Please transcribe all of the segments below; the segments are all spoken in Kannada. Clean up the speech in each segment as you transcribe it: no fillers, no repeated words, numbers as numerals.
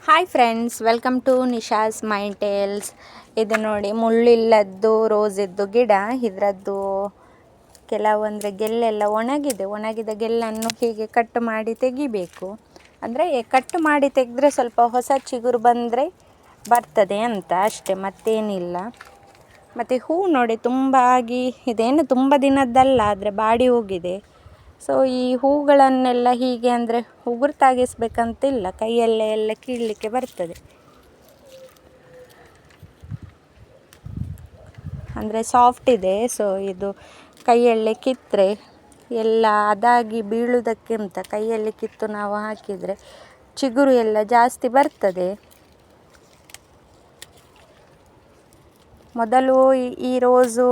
Hi friends, welcome to Nisha's mind tales. ಇದು ನೋಡಿ ಮುಳ್ಳಿಲ್ಲದ್ದು ರೋಸ್ ಇದ್ದು ಗಿಡ. ಇದರದ್ದು ಕೆಲವೊಂದರೆ ಗೆಲ್ಲೆಲ್ಲ ಒಣಗಿದ ಗೆಲ್ಲನ್ನು ಹೀಗೆ ಕಟ್ ಮಾಡಿ ತೆಗಿಬೇಕು. ಅಂದರೆ ಕಟ್ ಮಾಡಿ ತೆಗೆದ್ರೆ ಸ್ವಲ್ಪ ಹೊಸ ಚಿಗುರು ಬಂದರೆ ಬರ್ತದೆ ಅಂತ ಅಷ್ಟೆ, ಮತ್ತೇನಿಲ್ಲ. ಮತ್ತು ಹೂ ನೋಡಿ ತುಂಬ ಆಗಿ ಇದೇನು ತುಂಬ ದಿನದ್ದಲ್ಲ, ಆದರೆ ಬಾಡಿ ಹೋಗಿದೆ. ಸೊ ಈ ಹೂಗಳನ್ನೆಲ್ಲ ಹೀಗೆ ಅಂದರೆ ಉಗುರು ಕೈಯಲ್ಲೇ ಎಲ್ಲ ಕೀಳಲಿಕ್ಕೆ ಬರ್ತದೆ. ಅಂದರೆ ಸಾಫ್ಟ್ ಇದೆ. ಸೊ ಇದು ಕೈಯಲ್ಲೇ ಕಿತ್ತರೆ ಎಲ್ಲ ಅದಾಗಿ ಬೀಳುವುದಕ್ಕಿಂತ ಕೈಯಲ್ಲಿ ಕಿತ್ತು ನಾವು ಹಾಕಿದರೆ ಚಿಗುರು ಎಲ್ಲ ಜಾಸ್ತಿ ಬರ್ತದೆ. ಮೊದಲು ಈ ರೋಸು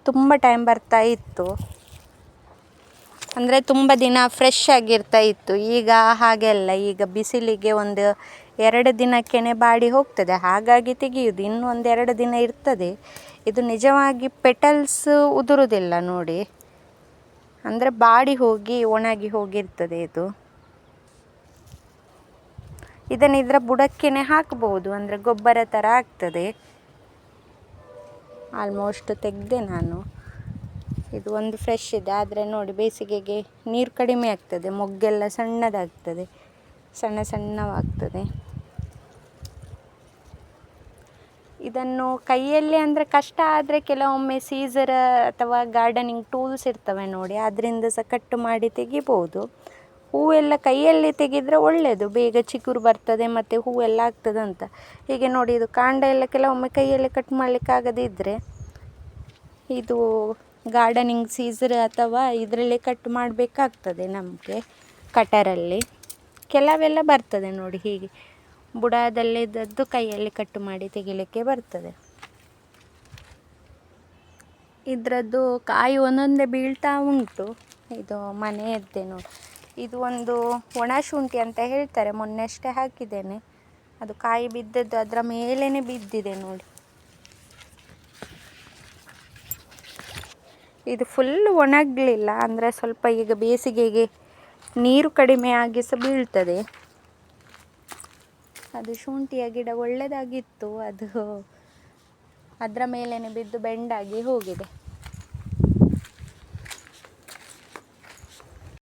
ತುಂಬ ಟೈಮ್ ಬರ್ತಾ ಇತ್ತು, ಅಂದರೆ ತುಂಬ ದಿನ ಫ್ರೆಶ್ ಆಗಿರ್ತಾ ಇತ್ತು. ಈಗ ಹಾಗೆಲ್ಲ, ಈಗ ಬಿಸಿಲಿಗೆ 1-2 ದಿನಕ್ಕೇ ಬಾಡಿ ಹೋಗ್ತದೆ. ಹಾಗಾಗಿ ತೆಗೆಯುವುದು, ಇನ್ನೂ 1-2 ದಿನ ಇರ್ತದೆ. ಇದು ನಿಜವಾಗಿ ಪೆಟಲ್ಸ್ ಉದುರುವುದಿಲ್ಲ ನೋಡಿ, ಅಂದರೆ ಬಾಡಿ ಹೋಗಿ ಒಣಗಿ ಹೋಗಿರ್ತದೆ ಇದು. ಇದನ್ನು ಇದರ ಬುಡಕ್ಕೇ ಹಾಕ್ಬೋದು, ಅಂದರೆ ಗೊಬ್ಬರ ಥರ ಆಗ್ತದೆ. ಆಲ್ಮೋಸ್ಟ್ ತೆಗೆದೆ ನಾನು. ಇದು ಒಂದು ಫ್ರೆಶ್ ಇದೆ, ಆದರೆ ನೋಡಿ ಬೇಸಿಗೆಗೆ ನೀರು ಕಡಿಮೆ ಆಗ್ತದೆ, ಮೊಗ್ಗೆಲ್ಲ ಸಣ್ಣದಾಗ್ತದೆ, ಸಣ್ಣವಾಗ್ತದೆ. ಇದನ್ನು ಕೈಯಲ್ಲಿ ಅಂದರೆ ಕಷ್ಟ ಆದರೆ ಕೆಲವೊಮ್ಮೆ ಸೀಸರ್ ಅಥವಾ ಗಾರ್ಡನಿಂಗ್ ಟೂಲ್ಸ್ ಇರ್ತವೆ ನೋಡಿ, ಅದರಿಂದ ಸಹ ಕಟ್ ಮಾಡಿ ತೆಗಿಬೋದು. ಹೂವೆಲ್ಲ ಕೈಯಲ್ಲಿ ತೆಗೆದರೆ ಒಳ್ಳೆಯದು, ಬೇಗ ಚಿಗುರು ಬರ್ತದೆ ಮತ್ತು ಹೂವೆಲ್ಲ ಆಗ್ತದಂತ. ಹೀಗೆ ನೋಡಿ, ಇದು ಕಾಂಡ ಎಲ್ಲ ಕೆಲವೊಮ್ಮೆ ಕೈಯಲ್ಲಿ ಕಟ್ ಮಾಡಲಿಕ್ಕಾಗದಿದ್ದರೆ ಇದು ಗಾರ್ಡನಿಂಗ್ ಸೀಸರ್ ಅಥವಾ ಇದರಲ್ಲಿ ಕಟ್ ಮಾಡಬೇಕಾಗ್ತದೆ ನಮಗೆ, ಕಟರಲ್ಲಿ. ಕೆಲವೆಲ್ಲ ಬರ್ತದೆ ನೋಡಿ, ಹೀಗೆ ಬುಡದಲ್ಲಿದ್ದದ್ದು ಕೈಯಲ್ಲಿ ಕಟ್ ಮಾಡಿ ತೆಗಿಲಿಕ್ಕೆ ಬರ್ತದೆ. ಇದರದ್ದು ಕಾಯಿ ಒಂದೊಂದೇ ಬೀಳ್ತಾ ಉಂಟು. ಇದು ಮನೆಯದ್ದೇ ನೋಡಿ. ಇದು ಒಂದು ಒಣ ಶುಂಠಿ ಅಂತ ಹೇಳ್ತಾರೆ, ಮೊನ್ನೆ ಅಷ್ಟೇ ಹಾಕಿದ್ದೇನೆ. ಅದು ಕಾಯಿ ಬಿದ್ದದ್ದು ಅದರ ಮೇಲೇ ಬಿದ್ದಿದೆ ನೋಡಿ. ಇದು ಫುಲ್ ಒಣಗಲಿಲ್ಲ, ಅಂದರೆ ಸ್ವಲ್ಪ ಈಗ ಬೇಸಿಗೆಗೆ ನೀರು ಕಡಿಮೆ ಆಗಿ ಸಹ ಬೀಳ್ತದೆ. ಅದು ಶುಂಠಿಯ ಗಿಡ ಒಳ್ಳೆಯದಾಗಿತ್ತು, ಅದು ಅದರ ಮೇಲೇ ಬಿದ್ದು ಬೆಂಡಾಗಿ ಹೋಗಿದೆ.